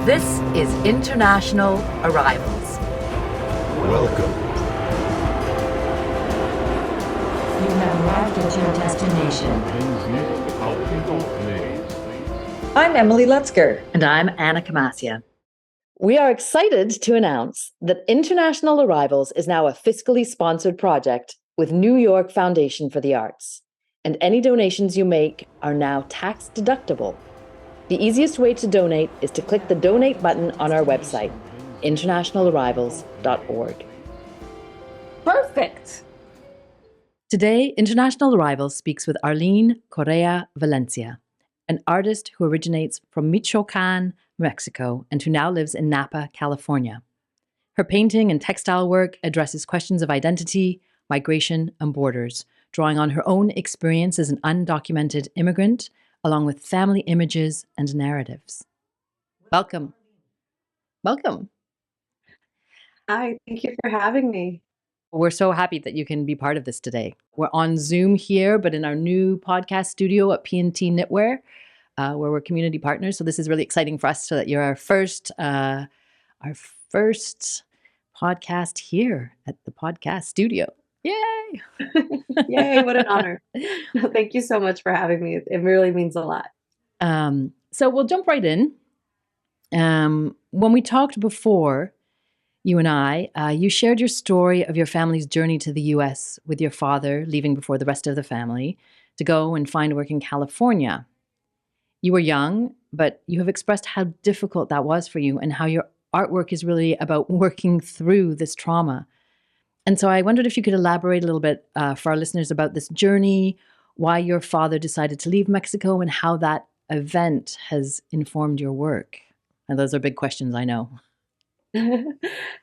This is International Arrivals. Welcome. You have arrived at your destination. I'm Emily Lutzker. And I'm Anna Kamasia. We are excited to announce that International Arrivals is now a fiscally sponsored project with New York Foundation for the Arts, and any donations you make are now tax deductible. The easiest way to donate is to click the donate button on our website, internationalarrivals.org. Perfect. Today, International Arrivals speaks with Areene Correa Valencia, an artist who originates from Michoacan, Mexico, and who now lives in Napa, California. Her painting and textile work addresses questions of identity, migration, and borders, drawing on her own experience as an undocumented immigrant, along with family images and narratives. Welcome. Welcome. Hi, thank you for having me. We're so happy that you can be part of this today. We're on Zoom here, but in our new podcast studio at P&T Knitwear, where we're community partners. So this is really exciting for us, so that you're our first podcast here at the podcast studio. Yay! Yay, what an honor. Thank you so much for having me. It really means a lot. So we'll jump right in. When we talked before, you and I, you shared your story of your family's journey to the US with your father leaving before the rest of the family to go and find work in California. You were young, but you have expressed how difficult that was for you and how your artwork is really about working through this trauma. And so I wondered if you could elaborate a little bit for our listeners about this journey, why your father decided to leave Mexico, and how that event has informed your work. And those are big questions, I know.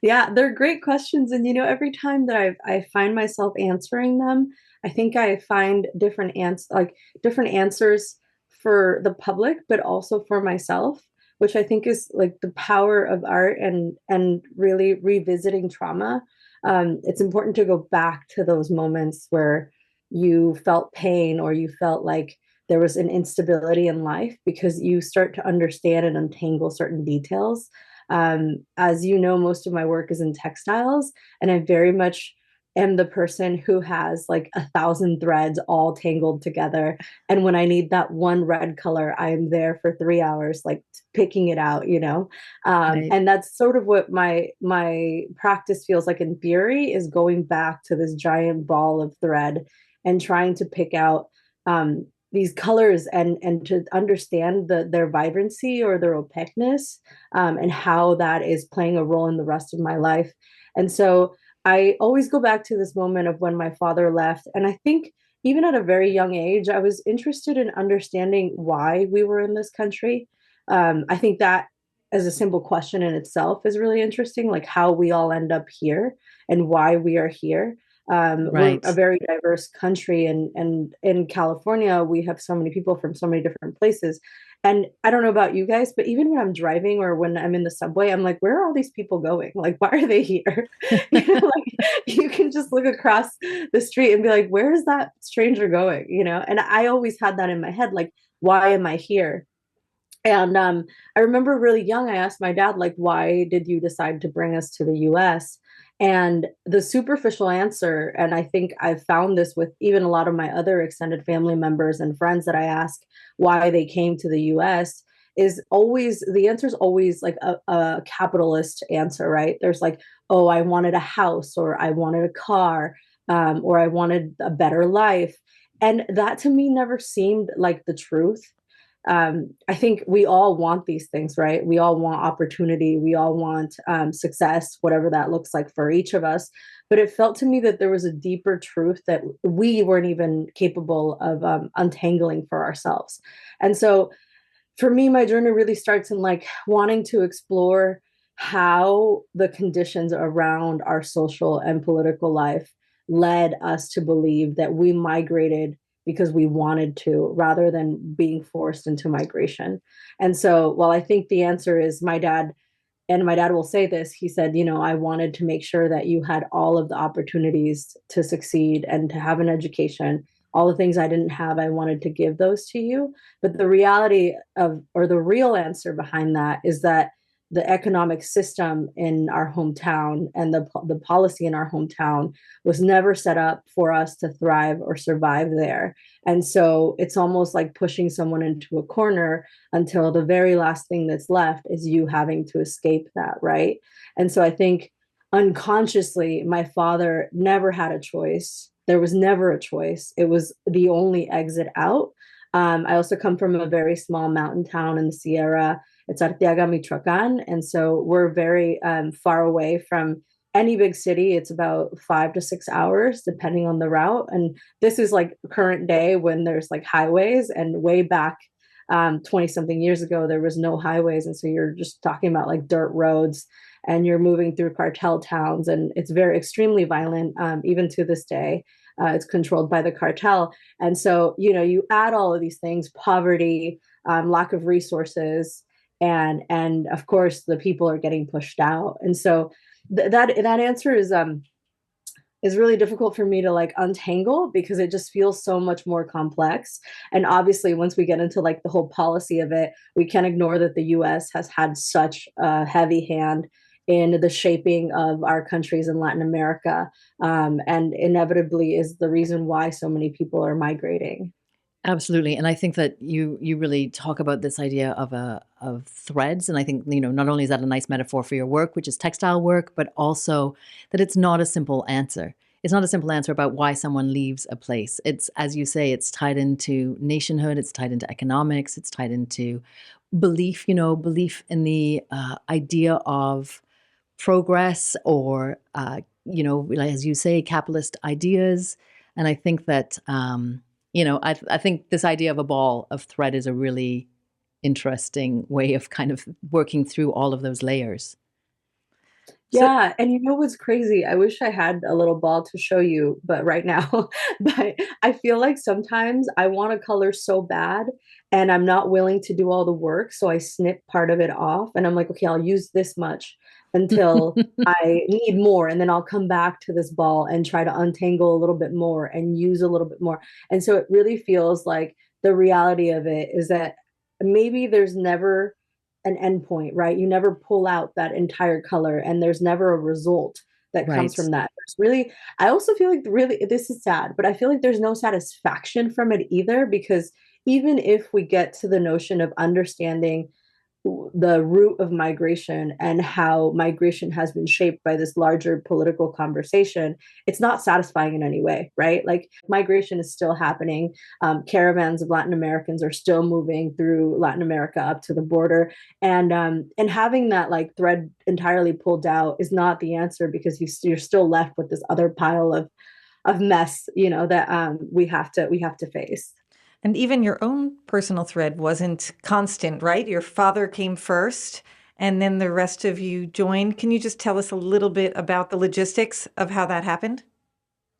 Yeah, they're great questions. And, every time that I find myself answering them, I think I find different answers for the public, but also for myself, which I think is like the power of art and really revisiting trauma. It's important to go back to those moments where you felt pain or you felt like there was an instability in life, because you start to understand and untangle certain details. As you know, most of my work is in textiles, and I very much am the person who has like 1,000 threads all tangled together. And when I need that one red color, I am there for 3 hours, like picking it out, Right. And that's sort of what my practice feels like in theory, is going back to this giant ball of thread and trying to pick out these colors and to understand their vibrancy or their opaqueness, and how that is playing a role in the rest of my life. And so I always go back to this moment of when my father left. And I think even at a very young age, I was interested in understanding why we were in this country. I think that, as a simple question in itself, is really interesting, like how we all end up here and why we are here. Right. We're a very diverse country, and in California, we have so many people from so many different places. And I don't know about you guys, but even when I'm driving or when I'm in the subway, I'm like, where are all these people going? Like, why are they here? Like, you can just look across the street and be like, where is that stranger going? And I always had that in my head, like, why am I here? And I remember really young, I asked my dad, like, why did you decide to bring us to the US? And the superficial answer, and I think I've found this with even a lot of my other extended family members and friends that I ask why they came to the US, is always, the answer is always like a capitalist answer, right? There's like, oh, I wanted a house, or I wanted a car, or I wanted a better life. And that to me never seemed like the truth. I think we all want these things, right? We all want opportunity. We all want success, whatever that looks like for each of us. But it felt to me that there was a deeper truth that we weren't even capable of untangling for ourselves. And so for me, my journey really starts in like wanting to explore how the conditions around our social and political life led us to believe that we migrated because we wanted to, rather than being forced into migration. And so, while I think the answer is my dad, and my dad will say this, he said, I wanted to make sure that you had all of the opportunities to succeed and to have an education. All the things I didn't have, I wanted to give those to you. But the reality of, or the real answer behind that, is that the economic system in our hometown and the policy in our hometown was never set up for us to thrive or survive there. And so it's almost like pushing someone into a corner until the very last thing that's left is you having to escape that, right? And so I think unconsciously, my father never had a choice. There was never a choice. It was the only exit out. I also come from a very small mountain town in the Sierra. It's Arteaga, Michoacan. And so we're very far away from any big city. It's about 5 to 6 hours, depending on the route. And this is like current day when there's like highways, and way back 20 something years ago, there was no highways. And so you're just talking about like dirt roads, and you're moving through cartel towns, and it's very extremely violent, even to this day. It's controlled by the cartel. And so, you add all of these things: poverty, lack of resources, and of course the people are getting pushed out. And so that answer is really difficult for me to like untangle, because it just feels so much more complex. And obviously, once we get into like the whole policy of it, we can't ignore that the US has had such a heavy hand in the shaping of our countries in Latin America, and inevitably is the reason why so many people are migrating. Absolutely. And I think that you really talk about this idea of threads. And I think, not only is that a nice metaphor for your work, which is textile work, but also that it's not a simple answer. It's not a simple answer about why someone leaves a place. It's, as you say, it's tied into nationhood, it's tied into economics, it's tied into belief, belief in the idea of progress, or, as you say, capitalist ideas. And I think that, I think this idea of a ball of thread is a really interesting way of kind of working through all of those layers. Yeah, and you know what's crazy? I wish I had a little ball to show you, but right now, but I feel like sometimes I want to color so bad, and I'm not willing to do all the work, so I snip part of it off, and I'm like, okay, I'll use this much until I need more, and then I'll come back to this ball and try to untangle a little bit more and use a little bit more. And so it really feels like the reality of it is that maybe there's never an endpoint, right? You never pull out that entire color, and there's never a result that comes Right. from that. There's really, I also feel like really, this is sad, but I feel like there's no satisfaction from it either, because even if we get to the notion of understanding the root of migration and how migration has been shaped by this larger political conversation, it's not satisfying in any way, right? Like, migration is still happening. Caravans of Latin Americans are still moving through Latin America up to the border, and having that like thread entirely pulled out is not the answer, because you're still left with this other pile of mess, that we have to face. And even your own personal thread wasn't constant, right? Your father came first, and then the rest of you joined. Can you just tell us a little bit about the logistics of how that happened?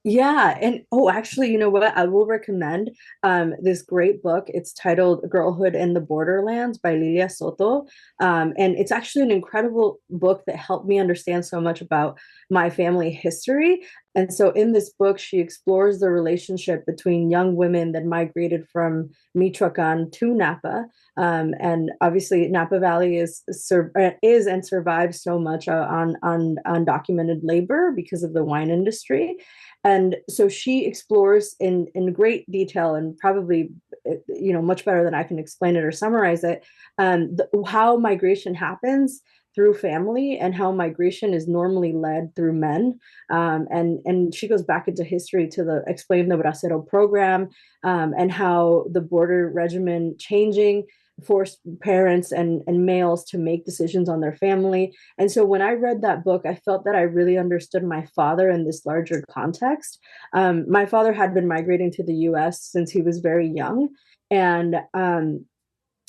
Yeah, and oh, actually, you know what? I will recommend this great book. It's titled "Girlhood in the Borderlands" by Lilia Soto, and it's actually an incredible book that helped me understand so much about my family history. And so, in this book, she explores the relationship between young women that migrated from Michoacan to Napa, and obviously, Napa Valley is and survives so much on undocumented labor because of the wine industry. And so she explores in great detail, and probably much better than I can explain it or summarize it, how migration happens through family, and how migration is normally led through men. And she goes back into history to explain the Bracero program, and how the border regimen changing forced parents and males to make decisions on their family. And so when I read that book, I felt that I really understood my father in this larger context. My father had been migrating to the US since he was very young. And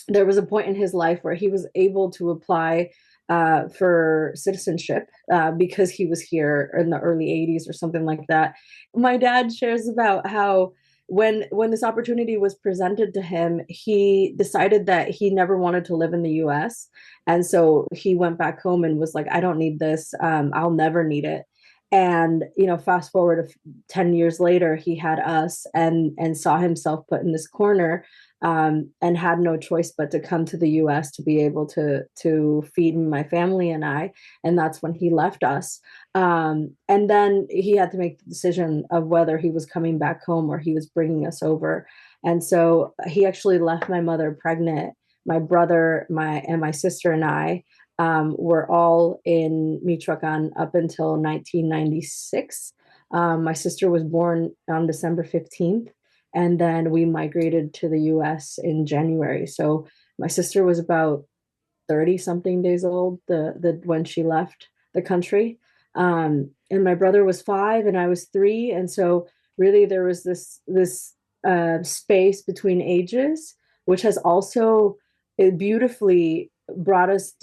there was a point in his life where he was able to apply for citizenship because he was here in the early 80s or something like that. My dad shares about how when this opportunity was presented to him, he decided that he never wanted to live in the US. And so he went back home and was like, I don't need this. I'll never need it. And, fast forward 10 years later, he had us and saw himself put in this corner and had no choice but to come to the US to be able to feed my family and I. And that's when he left us. And then he had to make the decision of whether he was coming back home or he was bringing us over. And so he actually left my mother pregnant. My brother, my sister and I were all in Michoacan up until 1996. My sister was born on December 15th, and then we migrated to the US in January. So my sister was about 30 something days old when she left the country. And my brother was 5 and I was 3. And so really there was this space between ages, which has also it beautifully brought us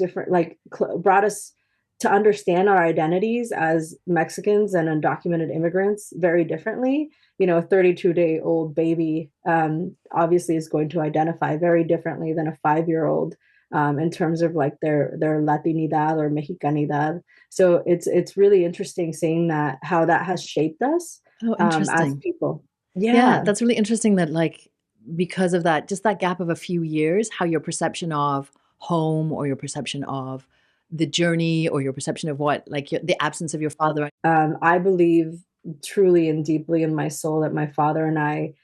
brought us to understand our identities as Mexicans and undocumented immigrants very differently. You know, a 32-day-old baby obviously is going to identify very differently than a 5-year-old in terms of like their Latinidad or Mexicanidad. So it's really interesting seeing that how that has shaped us Oh, as interesting. people. Yeah, Yeah. that's really interesting that like because of that, just that gap of a few years, how your perception of home or your perception of the journey or your perception of what like the absence of your father. I believe truly and deeply in my soul that my father and I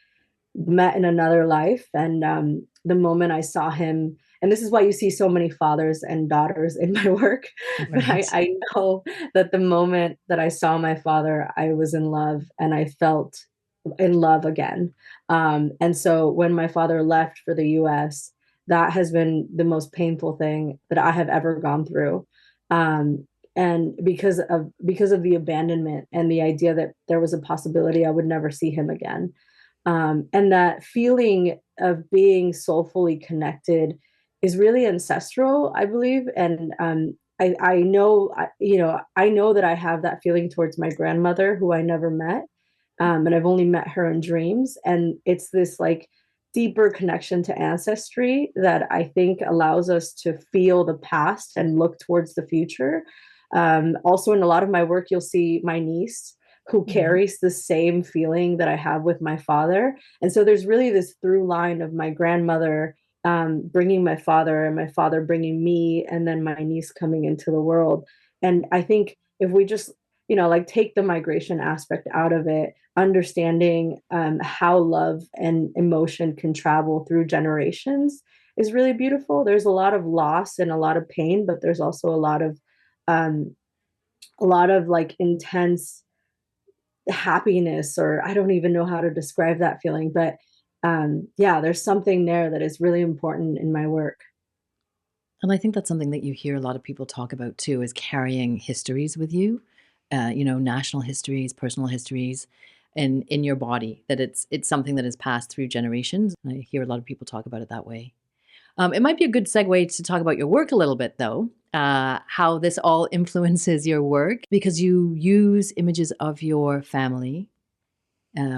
met in another life. And the moment I saw him, and this is why you see so many fathers and daughters in my work, but Right. I know that the moment that I saw my father, I was in love and I felt in love again. And so when my father left for the US, that has been the most painful thing that I have ever gone through. Um, and because of the abandonment and the idea that there was a possibility I would never see him again. And that feeling of being soulfully connected is really ancestral, I believe. And I know, I know that I have that feeling towards my grandmother, who I never met. And I've only met her in dreams. And it's this like deeper connection to ancestry that I think allows us to feel the past and look towards the future. Also, in a lot of my work, you'll see my niece who Mhm. carries the same feeling that I have with my father. And so there's really this through line of my grandmother bringing my father and my father bringing me, and then my niece coming into the world. And I think if we just, like take the migration aspect out of it, understanding how love and emotion can travel through generations is really beautiful. There's a lot of loss and a lot of pain, but there's also um, a lot of like intense happiness, or I don't even know how to describe that feeling, but yeah, there's something there that is really important in my work. And I think that's something that you hear a lot of people talk about too, is carrying histories with you, national histories, personal histories, and in your body. That it's something that is passed through generations. I hear a lot of people talk about it that way. It might be a good segue to talk about your work a little bit, though. How this all influences your work, because you use images of your family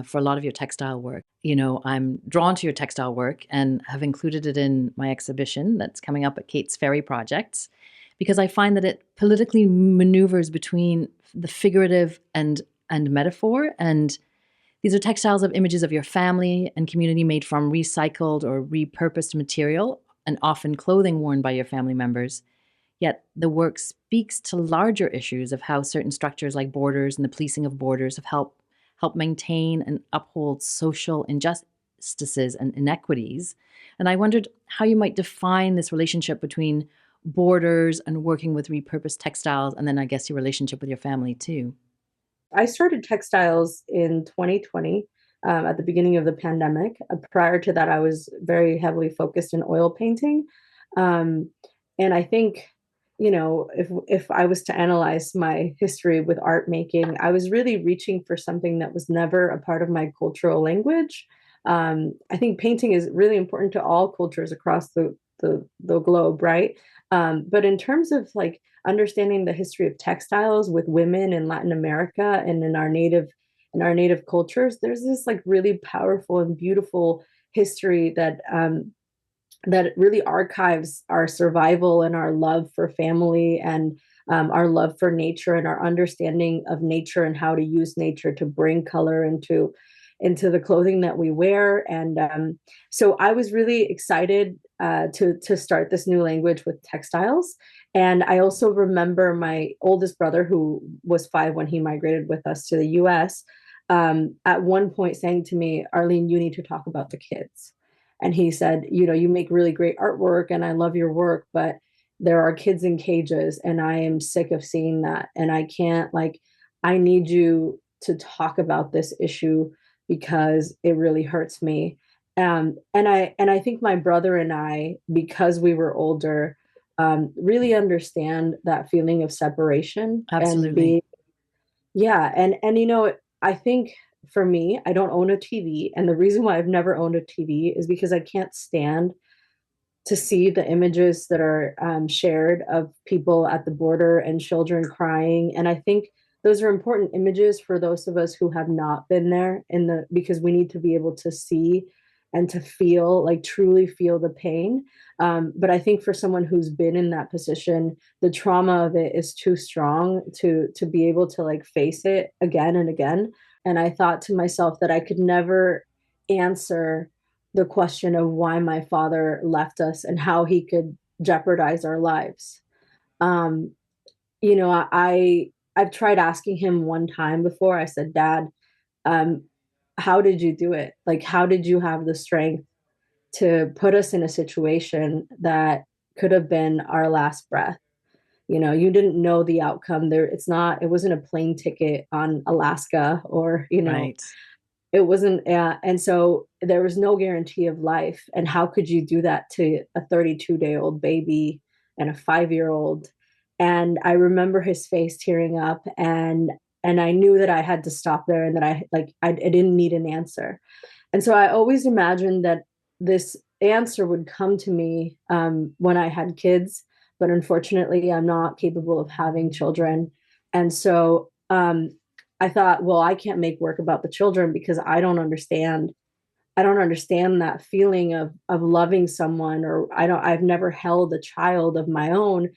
for a lot of your textile work. I'm drawn to your textile work and have included it in my exhibition that's coming up at Kate's Ferry Projects, because I find that it politically maneuvers between the figurative and metaphor. And these are textiles of images of your family and community made from recycled or repurposed material, and often clothing worn by your family members. Yet the work speaks to larger issues of how certain structures like borders and the policing of borders have helped maintain and uphold social injustices and inequities. And I wondered how you might define this relationship between borders and working with repurposed textiles, and then I guess your relationship with your family too. I started textiles in 2020 at the beginning of the pandemic. Prior to that, I was very heavily focused in oil painting. Um, and I think, if I was to analyze my history with art making, I was really reaching for something that was never a part of my cultural language. I think painting is really important to all cultures across the globe, right? But in terms of like understanding the history of textiles with women in Latin America and in our native cultures, there's this like really powerful and beautiful history that really archives our survival and our love for family, and our love for nature and our understanding of nature and how to use nature to bring color into the clothing that we wear. And so I was really excited to start this new language with textiles. And I also remember my oldest brother, who was 5 when he migrated with us to the US, at one point saying to me, Arlene, you need to talk about the kids. And he said, you make really great artwork and I love your work, but there are kids in cages and I am sick of seeing that. And I can't, I need you to talk about this issue because it really hurts me. And I think my brother and I, because we were older, really understand that feeling of separation. Absolutely. And being, yeah. And I think for me, I don't own a TV. And the reason why I've never owned a TV is because I can't stand to see the images that are shared of people at the border and children crying. And I think those are important images for those of us who have not been there because we need to be able to see and to feel, truly feel the pain. But I think for someone who's been in that position, the trauma of it is too strong to be able to face it again and again. And I thought to myself that I could never answer the question of why my father left us and how he could jeopardize our lives. Um, I've tried asking him one time before. I said, Dad, how did you do it? How did you have the strength to put us in a situation that could have been our last breath? You didn't know the outcome there. It wasn't a plane ticket on Alaska or, Right. it wasn't. And so there was no guarantee of life. And how could you do that to a 32-day-old baby and a 5-year-old? And I remember his face tearing up, and I knew that I had to stop there and that I didn't need an answer. And so I always imagined that this answer would come to me when I had kids, but unfortunately I'm not capable of having children. And so I thought, well, I can't make work about the children because I don't understand that feeling of loving someone, or I've never held a child of my own.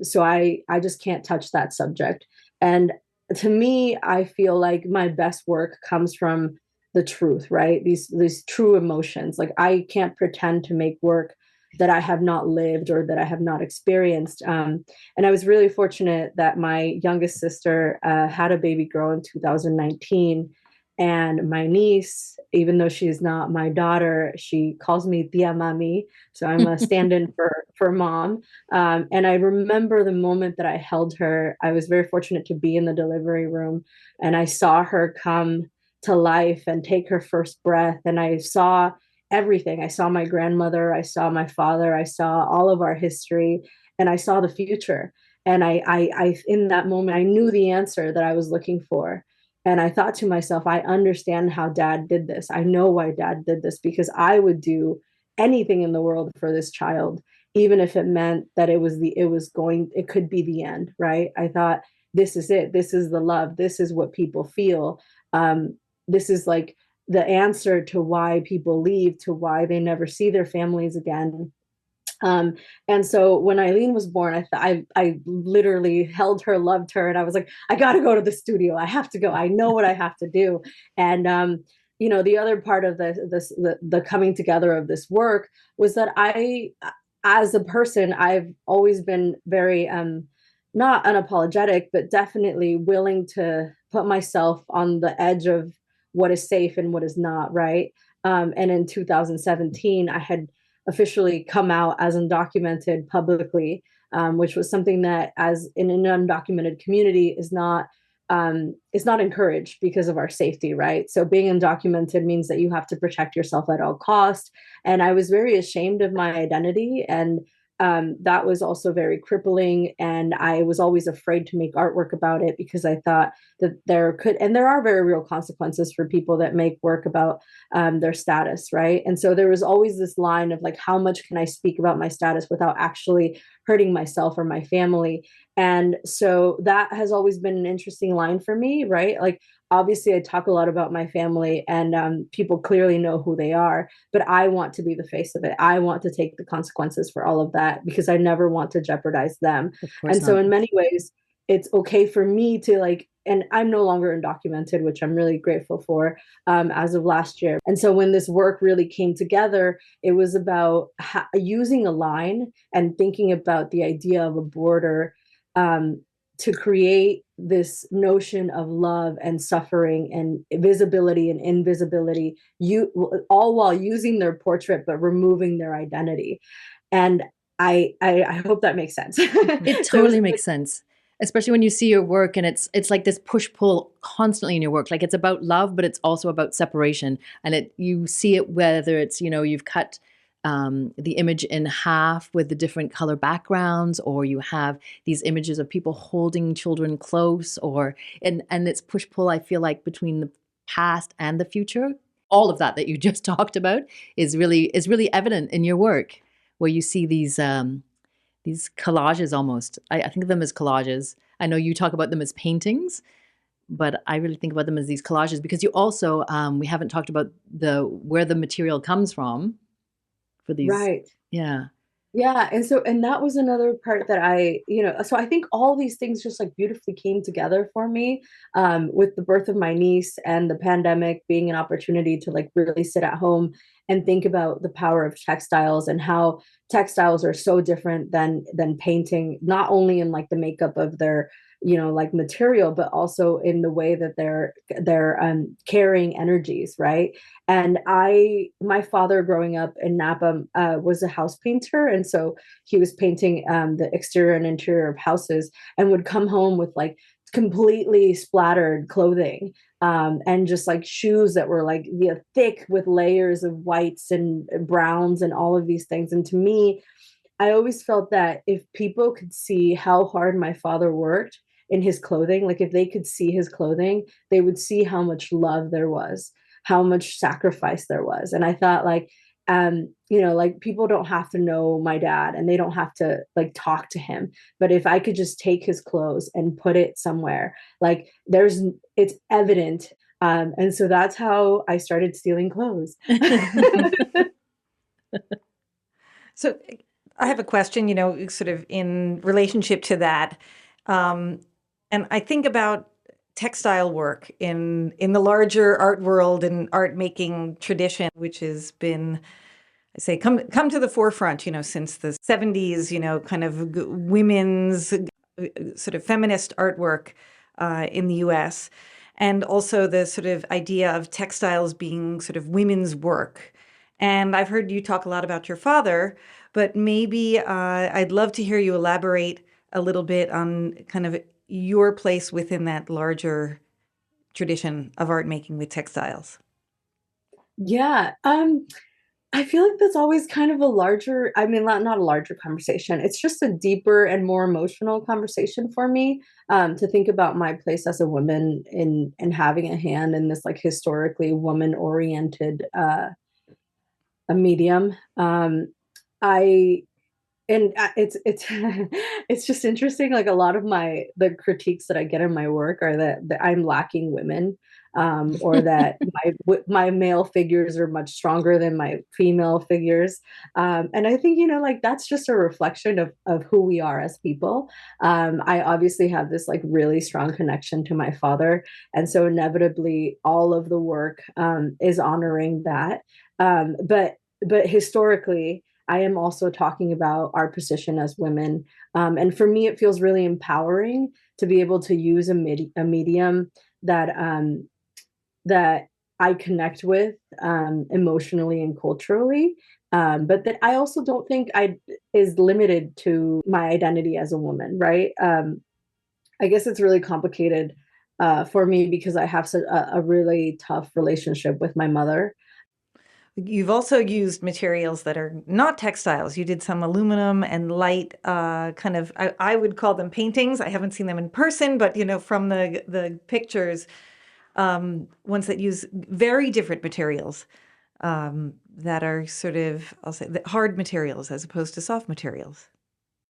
So I just can't touch that subject. And to me, I feel like my best work comes from the truth, right? These true emotions. I can't pretend to make work that I have not lived or that I have not experienced. And I was really fortunate that my youngest sister had a baby girl in 2019. And my niece, even though she's not my daughter, she calls me Tia Mami. So I'm a stand-in for mom. And I remember the moment that I held her. I was very fortunate to be in the delivery room, and I saw her come to life and take her first breath. And I saw everything. I saw my grandmother, I saw my father, I saw all of our history, and I saw the future. And I in that moment, I knew the answer that I was looking for. And I thought to myself, I understand how Dad did this. I know why Dad did this, because I would do anything in the world for this child, even if it meant that it could be the end, right? I thought, this is it. This is the love. This is what people feel. This is the answer to why people leave, to why they never see their families again. And so when Eileen was born, I literally held her, loved her, and I was like, I got to go to the studio. I have to go. I know what I have to do. And the other part of the coming together of this work was that as a person, I've always been very not unapologetic, but definitely willing to put myself on the edge of what is safe and what is not, right? And in 2017, I had officially come out as undocumented publicly, which was something that, as in an undocumented community, is not encouraged because of our safety, right? So being undocumented means that you have to protect yourself at all costs. And I was very ashamed of my identity, and that was also very crippling. And I was always afraid to make artwork about it because I thought that there are very real consequences for people that make work about their status, right? And so there was always this line of how much can I speak about my status without actually hurting myself or my family? And so that has always been an interesting line for me, right? Obviously I talk a lot about my family, and people clearly know who they are, but I want to be the face of it. I want to take the consequences for all of that because I never want to jeopardize them. Of course And so not. in many ways, it's okay for me to like, and I'm no longer undocumented, which I'm really grateful for, as of last year. And so when this work really came together, it was about using a line and thinking about the idea of a border, to create this notion of love and suffering and visibility and invisibility, you all while using their portrait but removing their identity. And I hope that makes sense. It So it was totally makes sense. Especially when you see your work and it's like this push-pull constantly in your work. Like it's about love, but it's also about separation. And you see it whether it's, you've cut the image in half with the different color backgrounds, or you have these images of people holding children close, and it's push-pull, I feel like, between the past and the future. All of that you just talked about is really evident in your work, where you see these collages almost. I think of them as collages. I know you talk about them as paintings, but I really think about them as these collages, because you also, we haven't talked about where the material comes from for these. right. Yeah. Yeah, and that was another part that so I think all these things just like beautifully came together for me, with the birth of my niece and the pandemic being an opportunity to like really sit at home and think about the power of textiles and how textiles are so different than painting, not only in like the makeup of their like material, but also in the way that they're carrying energies, right? And my father growing up in Napa was a house painter. And so he was painting the exterior and interior of houses and would come home with like completely splattered clothing, and just like shoes that were like thick with layers of whites and browns and all of these things. And to me, I always felt that if people could see how hard my father worked in his clothing, like if they could see his clothing, they would see how much love there was, how much sacrifice there was. And I thought like, like people don't have to know my dad and they don't have to like talk to him. But if I could just take his clothes and put it somewhere, like it's evident. And so that's how I started stealing clothes. So I have a question, sort of in relationship to that. And I think about textile work in the larger art world and art making tradition, which has been, I say, come to the forefront, since the 70s, kind of women's sort of feminist artwork in the US. And also the sort of idea of textiles being sort of women's work. And I've heard you talk a lot about your father, but maybe I'd love to hear you elaborate a little bit on kind of your place within that larger tradition of art making with textiles. Yeah. I feel like that's always kind of a larger, I mean, not a larger conversation. It's just a deeper and more emotional conversation for me, to think about my place as a woman in having a hand in this like historically woman oriented a medium. I and it's it's just interesting. Like a lot of the critiques that I get in my work are that I'm lacking women, or that my male figures are much stronger than my female figures. And I think like that's just a reflection of who we are as people. I obviously have this like really strong connection to my father, and so inevitably all of the work is honoring that. But historically, I am also talking about our position as women. And for me, it feels really empowering to be able to use a medium that I connect with, emotionally and culturally. But that I also don't think is limited to my identity as a woman, right? I guess it's really complicated for me because I have a really tough relationship with my mother. You've also used materials that are not textiles. You did some aluminum and light, kind of, I would call them paintings. I haven't seen them in person, but from the pictures, ones that use very different materials, that are sort of, I'll say, hard materials as opposed to soft materials.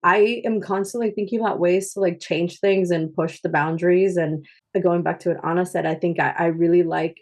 I am constantly thinking about ways to like change things and push the boundaries. And going back to what Anna said, I think I really like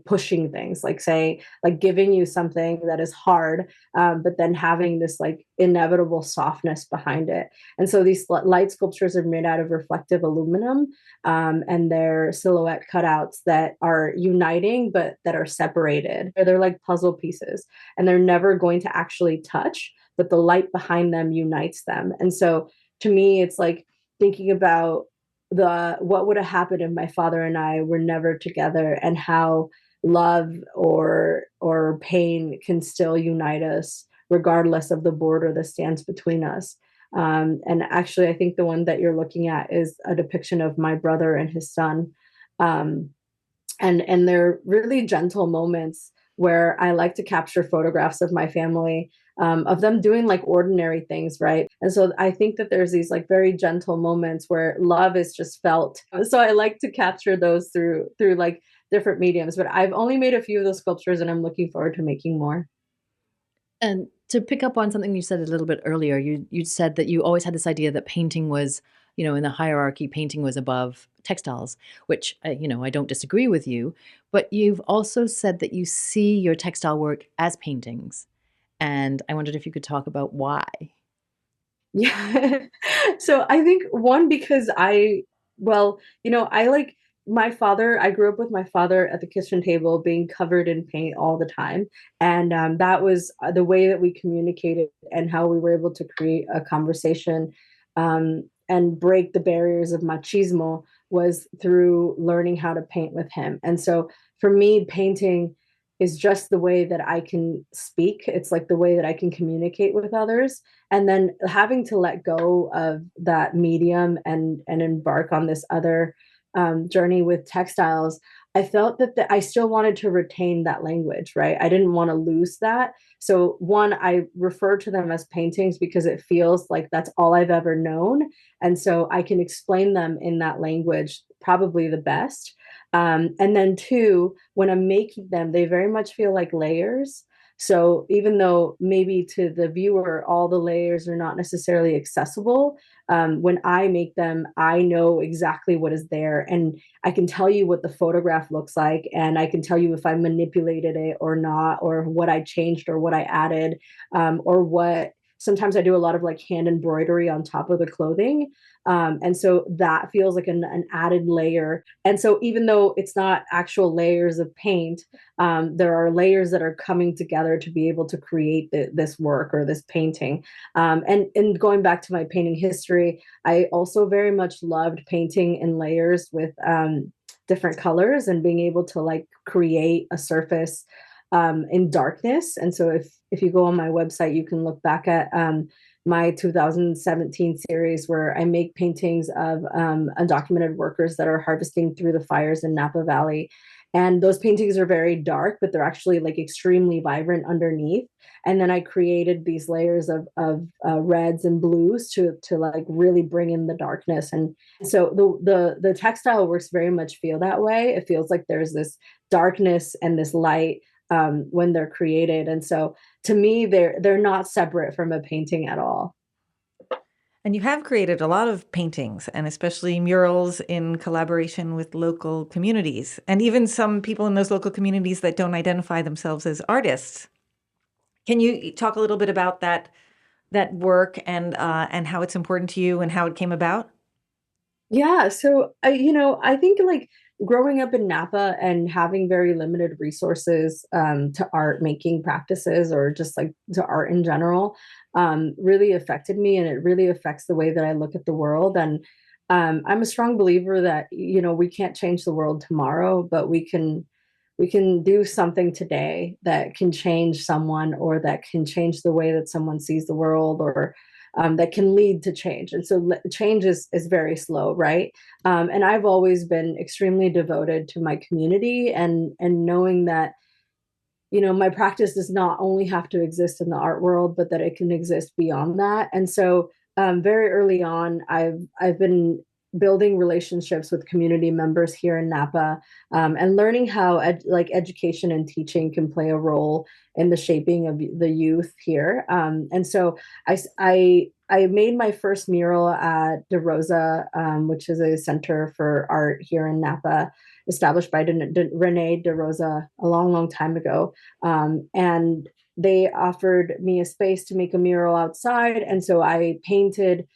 pushing things, like say, like giving you something that is hard, but then having this like inevitable softness behind it. And so these light sculptures are made out of reflective aluminum, and they're silhouette cutouts that are uniting, but that are separated. They're like puzzle pieces, and they're never going to actually touch, but the light behind them unites them. And so to me, it's like thinking about the what would have happened if my father and I were never together, and how love or pain can still unite us regardless of the border that stands between us. And actually, I think the one that you're looking at is a depiction of my brother and his son. Um, and they're really gentle moments where I like to capture photographs of my family, of them doing like ordinary things, right? And so I think that there's these like very gentle moments where love is just felt. So I like to capture those through like different mediums. But I've only made a few of those sculptures, and I'm looking forward to making more. And to pick up on something you said a little bit earlier, you said that you always had this idea that painting was, in the hierarchy, painting was above textiles, which, I don't disagree with you. But you've also said that you see your textile work as paintings. And I wondered if you could talk about why. Yeah. So I think one, because I like my father, I grew up with my father at the kitchen table being covered in paint all the time. And that was the way that we communicated and how we were able to create a conversation, and break the barriers of machismo, was through learning how to paint with him. And so for me, painting is just the way that I can speak. It's like the way that I can communicate with others. And then having to let go of that medium and embark on this other journey with textiles, I felt that I still wanted to retain that language, right? I didn't want to lose that. So one, I refer to them as paintings because it feels like that's all I've ever known. And so I can explain them in that language probably the best. And then two, when I'm making them, they very much feel like layers. So even though maybe to the viewer, all the layers are not necessarily accessible, when I make them, I know exactly what is there. And I can tell you what the photograph looks like. And I can tell you if I manipulated it or not, or what I changed or what I added, or what. Sometimes I do a lot of like hand embroidery on top of the clothing. And so that feels like an added layer. And so even though it's not actual layers of paint, there are layers that are coming together to be able to create this work or this painting. And going back to my painting history, I also very much loved painting in layers with different colors and being able to like create a surface in darkness. And so if you go on my website, you can look back at my 2017 series where I make paintings of undocumented workers that are harvesting through the fires in Napa Valley. And those paintings are very dark, but they're actually like extremely vibrant underneath. And then I created these layers of reds and blues to like really bring in the darkness. And so the textile works very much feel that way. It feels like there's this darkness and this light when they're created. And so to me, they're not separate from a painting at all. And you have created a lot of paintings, and especially murals in collaboration with local communities, and even some people in those local communities that don't identify themselves as artists. Can you talk a little bit about that work and how it's important to you and how it came about? Yeah, so I think like growing up in Napa and having very limited resources to art making practices or just like to art in general really affected me, and it really affects the way that I look at the world. And I'm a strong believer that we can't change the world tomorrow, but we can do something today that can change someone, or that can change the way that someone sees the world, or that can lead to change. And so change is very slow, right? And I've always been extremely devoted to my community, and knowing that my practice does not only have to exist in the art world, but that it can exist beyond that. And so very early on, I've been building relationships with community members here in Napa, and learning how education and teaching can play a role in the shaping of the youth here. And so I made my first mural at De Rosa, which is a center for art here in Napa, established by Renee De Rosa a long, long time ago. And they offered me a space to make a mural outside. And so I painted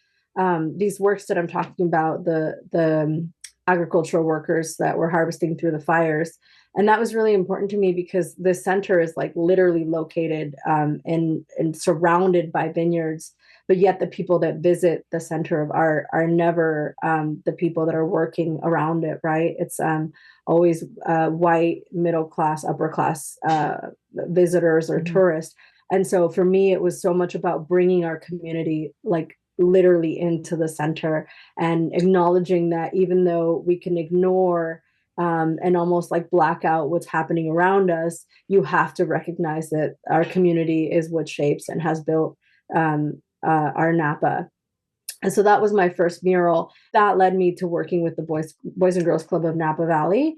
these works that I'm talking about, the agricultural workers that were harvesting through the fires. And that was really important to me because the center is like literally located and surrounded by vineyards, but yet the people that visit the center of art are never the people that are working around it, right? It's always white, middle class, upper class visitors or tourists. And so for me, it was so much about bringing our community like literally into the center and acknowledging that even though we can ignore and almost like black out what's happening around us, you have to recognize that our community is what shapes and has built our Napa. And so that was my first mural. That led me to working with the Boys and Girls Club of Napa Valley.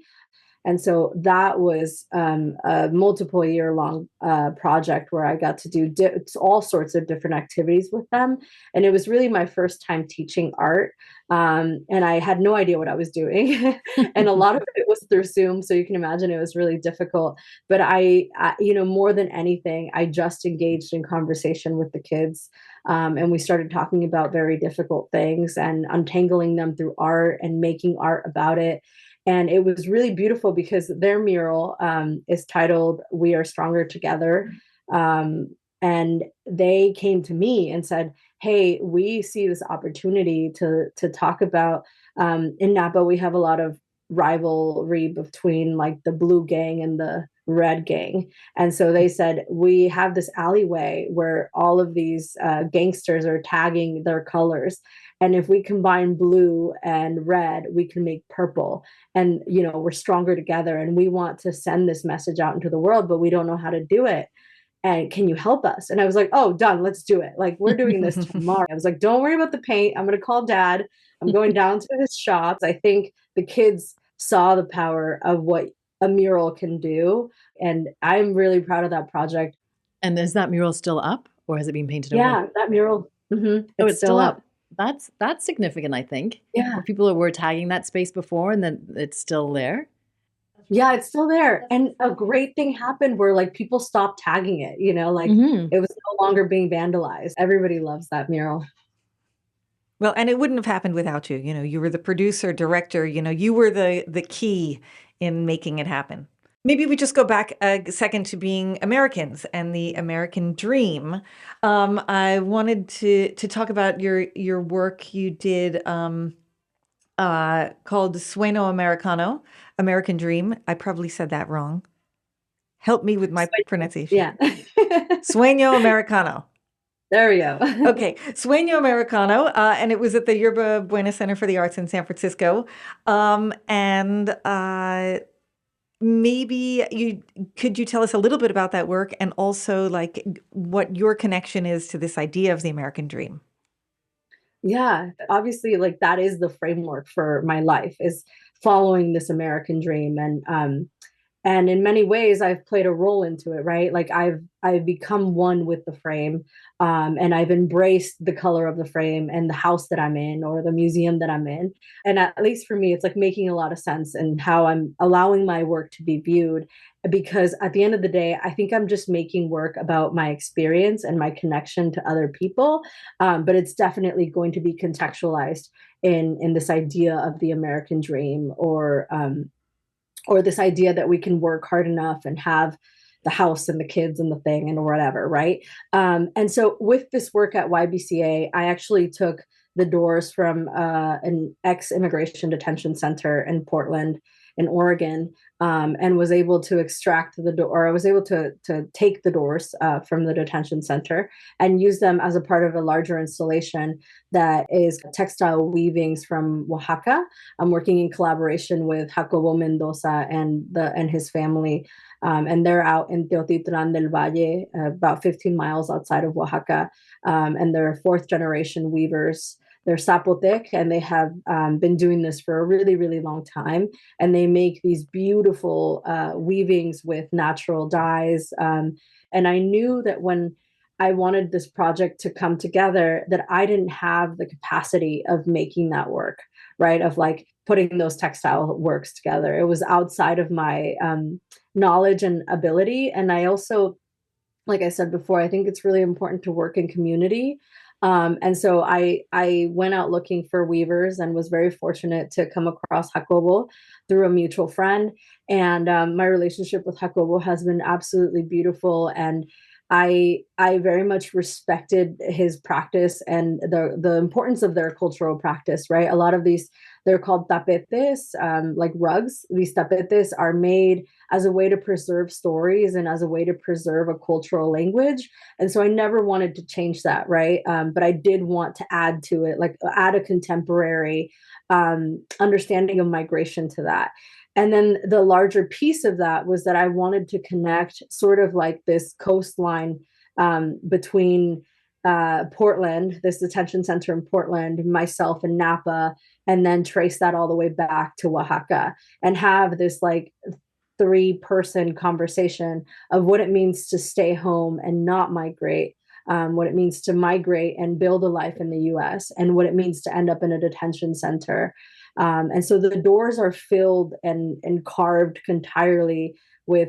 And so that was a multiple year long project where I got to do all sorts of different activities with them. And it was really my first time teaching art. And I had no idea what I was doing. And a lot of it was through Zoom. So you can imagine it was really difficult. But I more than anything, I just engaged in conversation with the kids. And we started talking about very difficult things and untangling them through art and making art about it. And it was really beautiful because their mural is titled "We Are Stronger Together." And they came to me and said, hey, we see this opportunity to talk about, in Napa, we have a lot of rivalry between like the blue gang and the red gang. And so they said, we have this alleyway where all of these gangsters are tagging their colors. And if we combine blue and red, we can make purple. And, we're stronger together. And we want to send this message out into the world, but we don't know how to do it. And can you help us? And I was like, oh, done. Let's do it. Like, we're doing this tomorrow. I was like, don't worry about the paint. I'm going to call Dad. I'm going down to his shop. I think the kids saw the power of what a mural can do. And I'm really proud of that project. And is that mural still up or has it been painted over? Yeah, that mural. It's still up. That's significant, I think. Yeah. For people who were tagging that space before and then it's still there. Yeah, it's still there. And a great thing happened where like people stopped tagging it, it was no longer being vandalized. Everybody loves that mural. Well, and it wouldn't have happened without you. You were the producer, director, you were the key in making it happen. Maybe we just go back a second to being Americans and the American dream. I wanted to talk about your work you did called Sueño Americano, American Dream. I probably said that wrong. Help me with my pronunciation. Yeah. Sueño Americano. There we go. Okay. Sueño Americano. And it was at the Yerba Buena Center for the Arts in San Francisco. Maybe could you tell us a little bit about that work and also like what your connection is to this idea of the American dream? Yeah, obviously, like that is the framework for my life, is following this American dream. And in many ways, I've played a role into it, right? Like I've become one with the frame, and I've embraced the color of the frame and the house that I'm in or the museum that I'm in. And at least for me, it's like making a lot of sense in how I'm allowing my work to be viewed. Because at the end of the day, I think I'm just making work about my experience and my connection to other people. But it's definitely going to be contextualized in this idea of the American dream, or this idea that we can work hard enough and have the house and the kids and the thing and whatever, right? And so with this work at YBCA, I actually took the doors from an ex-immigration detention center in Portland, in Oregon, and was able to extract the door, or I was able to take the doors from the detention center and use them as a part of a larger installation that is textile weavings from Oaxaca. I'm working in collaboration with Jacobo Mendoza and his family, and they're out in Teotitlan del Valle, about 15 miles outside of Oaxaca, and they're fourth generation weavers they're Zapotec, and they have been doing this for a really, really long time. And they make these beautiful weavings with natural dyes. And I knew that when I wanted this project to come together, that I didn't have the capacity of making that work, right? Of like putting those textile works together. It was outside of my knowledge and ability. And I also, like I said before, I think it's really important to work in community. And so I went out looking for weavers and was very fortunate to come across Jacobo through a mutual friend. And my relationship with Jacobo has been absolutely beautiful. And I very much respected his practice and the importance of their cultural practice, right? A lot of these, they're called tapetes, like rugs. These tapetes are made as a way to preserve stories and as a way to preserve a cultural language. And so I never wanted to change that, right? But I did want to add to it, like add a contemporary understanding of migration to that. And then the larger piece of that was that I wanted to connect sort of like this coastline between Portland, this detention center in Portland, myself and Napa, and then trace that all the way back to Oaxaca and have this like 3-person conversation of what it means to stay home and not migrate, what it means to migrate and build a life in the US, and what it means to end up in a detention center. And so the doors are filled and carved entirely with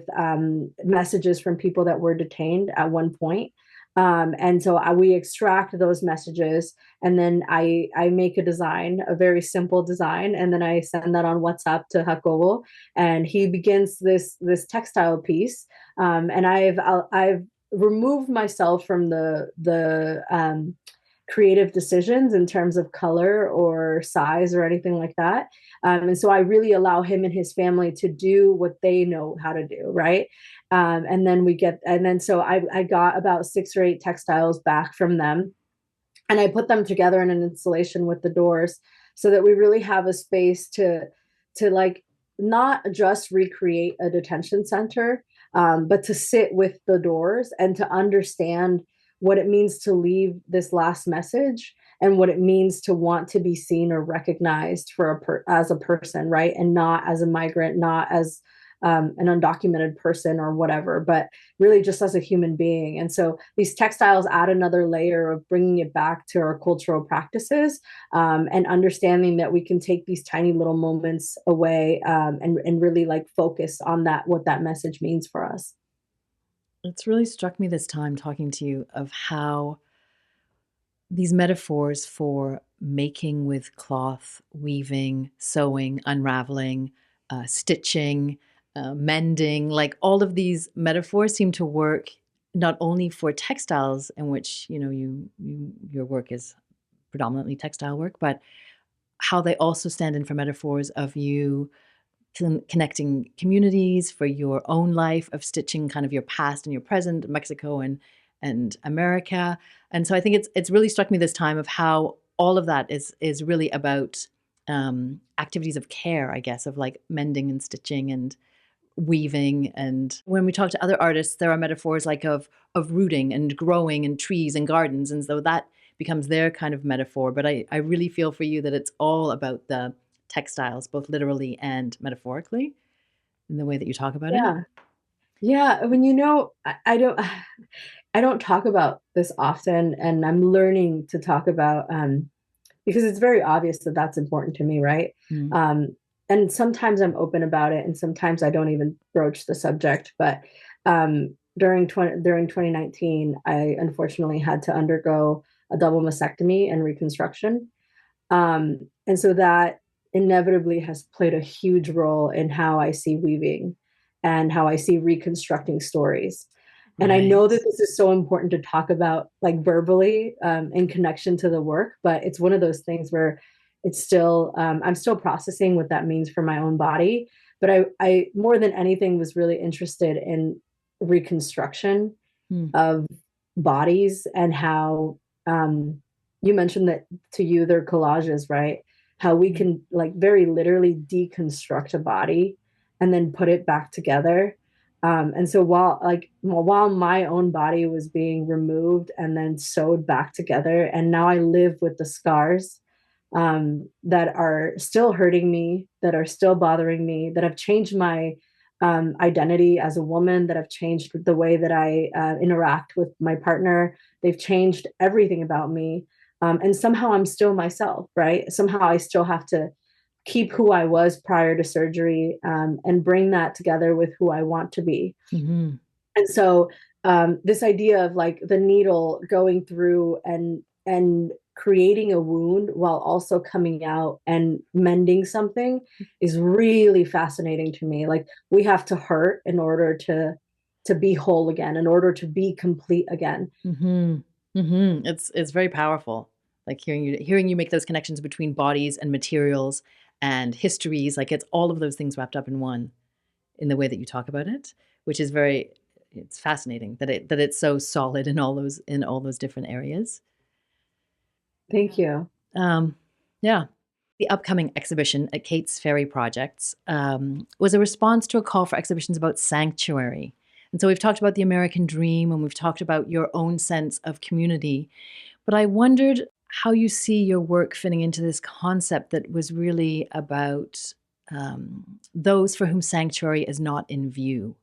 messages from people that were detained at one point. And so we extract those messages, and then I make a design, a very simple design, and then I send that on WhatsApp to Jacobo, and he begins this textile piece. And I've removed myself from the creative decisions in terms of color or size or anything like that. And so I really allow him and his family to do what they know how to do, right? And then so I got about 6 or 8 textiles back from them, and I put them together in an installation with the doors so that we really have a space to like not just recreate a detention center, but to sit with the doors and to understand what it means to leave this last message and what it means to want to be seen or recognized as a person, right? And not as a migrant, not as an undocumented person or whatever, but really just as a human being. And so these textiles add another layer of bringing it back to our cultural practices, and understanding that we can take these tiny little moments away, and really like focus on what that message means for us. It's really struck me this time talking to you of how these metaphors for making with cloth, weaving, sewing, unraveling, stitching, mending, like all of these metaphors seem to work not only for textiles, in which your work is predominantly textile work, but how they also stand in for metaphors of you connecting communities, for your own life of stitching kind of your past and your present, Mexico and America. And so I think it's really struck me this time of how all of that is really about activities of care, I guess, of like mending and stitching and weaving. And when we talk to other artists, there are metaphors like of rooting and growing and trees and gardens. And so that becomes their kind of metaphor. But I really feel for you that it's all about the textiles, both literally and metaphorically, in the way that you talk about it. Yeah. When I don't talk about this often, and I'm learning to talk about, because it's very obvious that that's important to me, right? And sometimes I'm open about it, and sometimes I don't even broach the subject. But during 2019, I unfortunately had to undergo a double mastectomy and reconstruction, and so that inevitably has played a huge role in how I see weaving and how I see reconstructing stories. And I know that this is so important to talk about, like verbally, in connection to the work, but it's one of those things where it's still, I'm still processing what that means for my own body. But I more than anything was really interested in reconstruction of bodies, and how, you mentioned that to you, they're collages, right? How we can like very literally deconstruct a body and then put it back together. And so while my own body was being removed and then sewed back together, and now I live with the scars that are still hurting me, that are still bothering me, that have changed my identity as a woman, that have changed the way that I interact with my partner. They've changed everything about me. And somehow I'm still myself, right? Somehow I still have to keep who I was prior to surgery, and bring that together with who I want to be. Mm-hmm. And so this idea of like the needle going through and creating a wound while also coming out and mending something is really fascinating to me. Like we have to hurt in order to be whole again, in order to be complete again. Mm-hmm. Mm-hmm. It's very powerful. Like hearing you make those connections between bodies and materials and histories. Like it's all of those things wrapped up in one, in the way that you talk about it, which is it's fascinating that it's so solid in all those different areas. Thank you. Yeah. The upcoming exhibition at Kate's Ferry Projects was a response to a call for exhibitions about sanctuary. And so we've talked about the American dream and we've talked about your own sense of community. But I wondered how you see your work fitting into this concept that was really about those for whom sanctuary is not in view.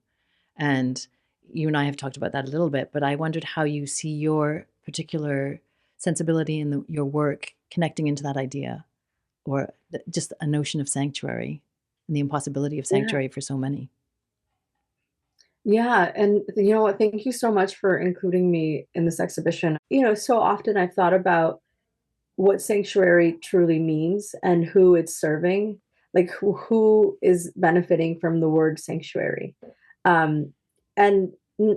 And you and I have talked about that a little bit, but I wondered how you see your particular sensibility in your work connecting into that idea, or just a notion of sanctuary and the impossibility of sanctuary for so many. Yeah. And you know what? Thank you so much for including me in this exhibition. So often I've thought about what sanctuary truly means and who it's serving, like who is benefiting from the word sanctuary. Um, and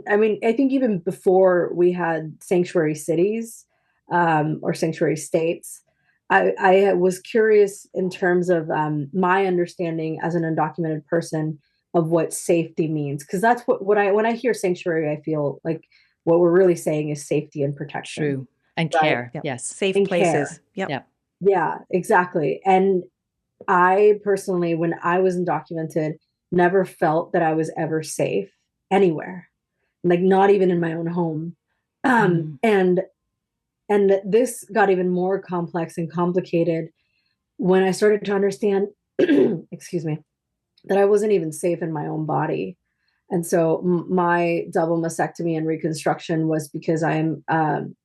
I mean, I think even before we had sanctuary cities, or sanctuary states, I was curious in terms of my understanding as an undocumented person of what safety means, because that's what I when I hear sanctuary, I feel like what we're really saying is safety and protection. True. And Right. care. Yep. Yes. Safe And places. care. Yep. Yeah. Yeah, exactly. And I personally, when I was undocumented, never felt that I was ever safe anywhere, like not even in my own home. Mm. And this got even more complex and complicated when I started to understand, excuse me, that I wasn't even safe in my own body. And so my double mastectomy and reconstruction was because I am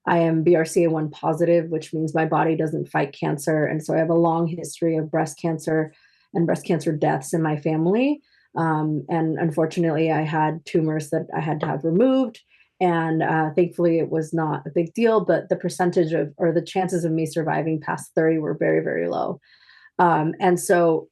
BRCA1 positive, which means my body doesn't fight cancer. And so I have a long history of breast cancer and breast cancer deaths in my family. And unfortunately, I had tumors that I had to have removed. And thankfully, it was not a big deal, but the percentage of, or the chances of me surviving past 30 were very, very low. And so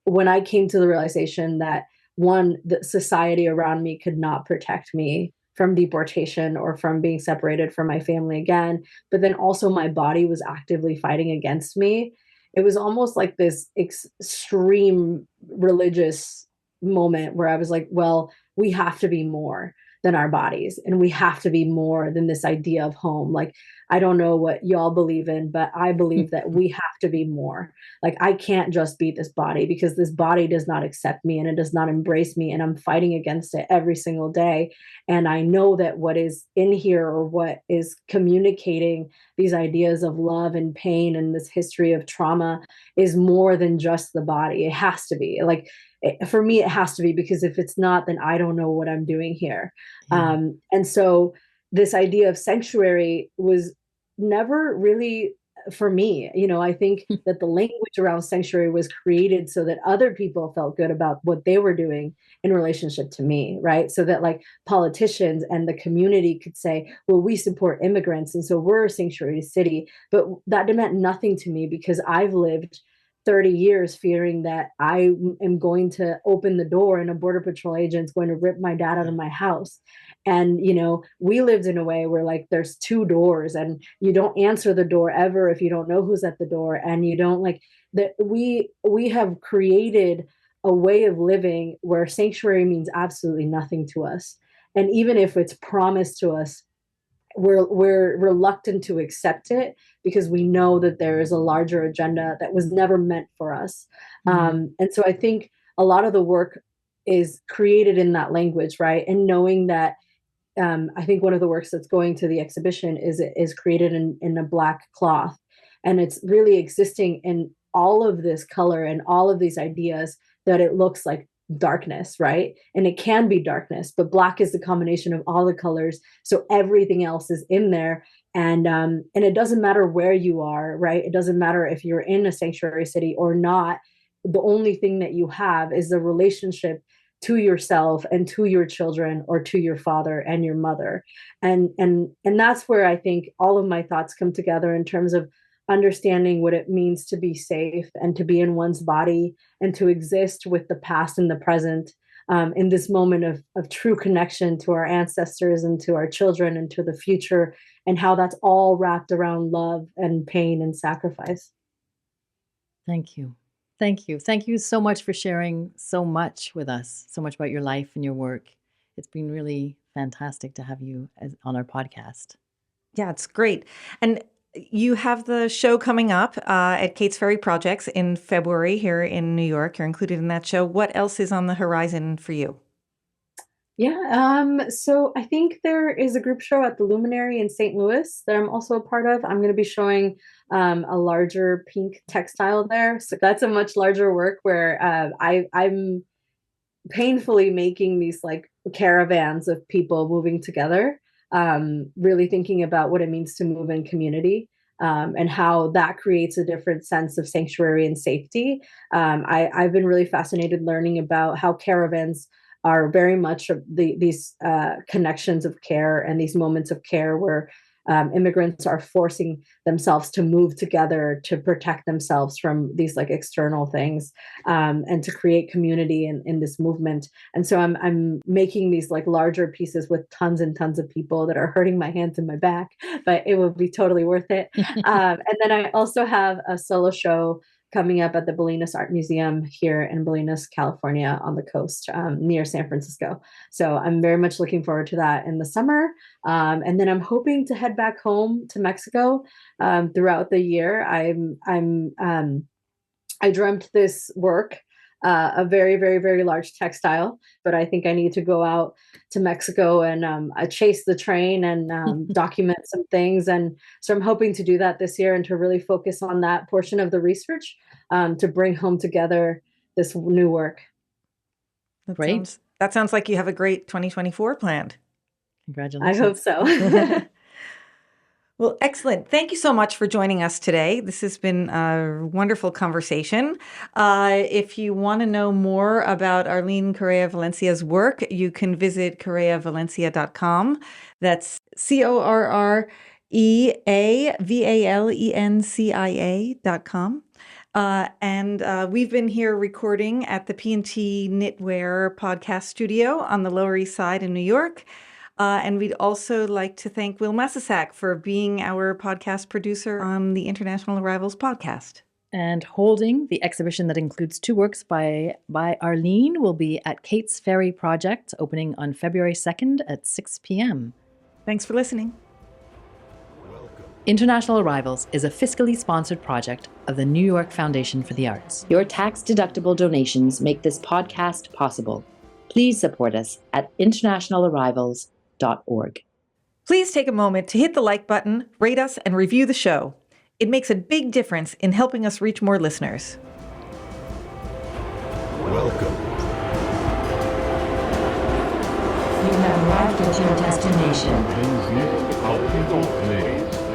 when I came to the realization that one, the society around me could not protect me from deportation or from being separated from my family again, but then also my body was actively fighting against me. It was almost like this extreme religious moment where I was like, well, we have to be more than our bodies, and we have to be more than this idea of home. Like, I don't know what y'all believe in, but I believe that we have to be more. Like, I can't just be this body, because this body does not accept me and it does not embrace me, and I'm fighting against it every single day. And I know that what is in here, or what is communicating these ideas of love and pain and this history of trauma, is more than just the body. It has to be. Like, for me, it has to be, because if it's not, then I don't know what I'm doing here. Yeah. And so this idea of sanctuary was never really for me. I think that the language around sanctuary was created so that other people felt good about what they were doing in relationship to me, right? So that like politicians and the community could say, well, we support immigrants, and so we're a sanctuary city. But that meant nothing to me, because I've lived 30 years fearing that I am going to open the door and a border patrol agent's going to rip my dad out of my house. And we lived in a way where like there's two doors, and you don't answer the door ever if you don't know who's at the door, and you don't like that. We have created a way of living where sanctuary means absolutely nothing to us. And even if it's promised to us, we're reluctant to accept it, because we know that there is a larger agenda that was never meant for us. And so I think a lot of the work is created in that language, right? And knowing that, I think one of the works that's going to the exhibition is created in a Black cloth. And it's really existing in all of this color and all of these ideas that it looks like darkness, right? And it can be darkness, but black is the combination of all the colors. So everything else is in there. And it doesn't matter where you are, right? It doesn't matter if you're in a sanctuary city or not. The only thing that you have is the relationship to yourself and to your children, or to your father and your mother. And that's where I think all of my thoughts come together in terms of understanding what it means to be safe and to be in one's body and to exist with the past and the present, in this moment of true connection to our ancestors and to our children and to the future, and how that's all wrapped around love and pain and sacrifice. Thank you. Thank you. Thank you so much for sharing so much with us, so much about your life and your work. It's been really fantastic to have you on our podcast. Yeah, it's great. And you have the show coming up at Kate's Ferry Projects in February here in New York. You're included in that show. What else is on the horizon for you? Yeah, so I think there is a group show at the Luminary in St. Louis that I'm also a part of. I'm going to be showing a larger pink textile there. So that's a much larger work where I'm painfully making these like caravans of people moving together, really thinking about what it means to move in community, and how that creates a different sense of sanctuary and safety. I've been really fascinated learning about how caravans are very much these connections of care and these moments of care where immigrants are forcing themselves to move together to protect themselves from these like external things, and to create community in this movement. And so I'm making these like larger pieces with tons and tons of people that are hurting my hands and my back, but it will be totally worth it. And then I also have a solo show coming up at the Bolinas Art Museum here in Bolinas, California, on the coast, near San Francisco. So I'm very much looking forward to that in the summer. And then I'm hoping to head back home to Mexico throughout the year. I dreamt this work, a very, very, very large textile, but I think I need to go out to Mexico and chase the train and document some things. And so I'm hoping to do that this year and to really focus on that portion of the research, to bring home together this new work. Great. That sounds like you have a great 2024 planned. Congratulations. I hope so. Well, excellent. Thank you so much for joining us today. This has been a wonderful conversation. If you want to know more about Areene Correa Valencia's work, you can visit correavalencia.com. That's CORREAVALENCIA.com. And we've been here recording at the P&T Knitwear podcast studio on the Lower East Side in New York. And we'd also like to thank Will Massasak for being our podcast producer on the International Arrivals podcast. And holding the exhibition that includes 2 works by Areene will be at Kate's Ferry Project, opening on February 2nd at 6 p.m. Thanks for listening. International Arrivals is a fiscally sponsored project of the New York Foundation for the Arts. Your tax-deductible donations make this podcast possible. Please support us at internationalarrivals.org. Please take a moment to hit the like button, rate us, and review the show. It makes a big difference in helping us reach more listeners. Welcome. You have arrived at your destination. Bem-vindo ao Ep11.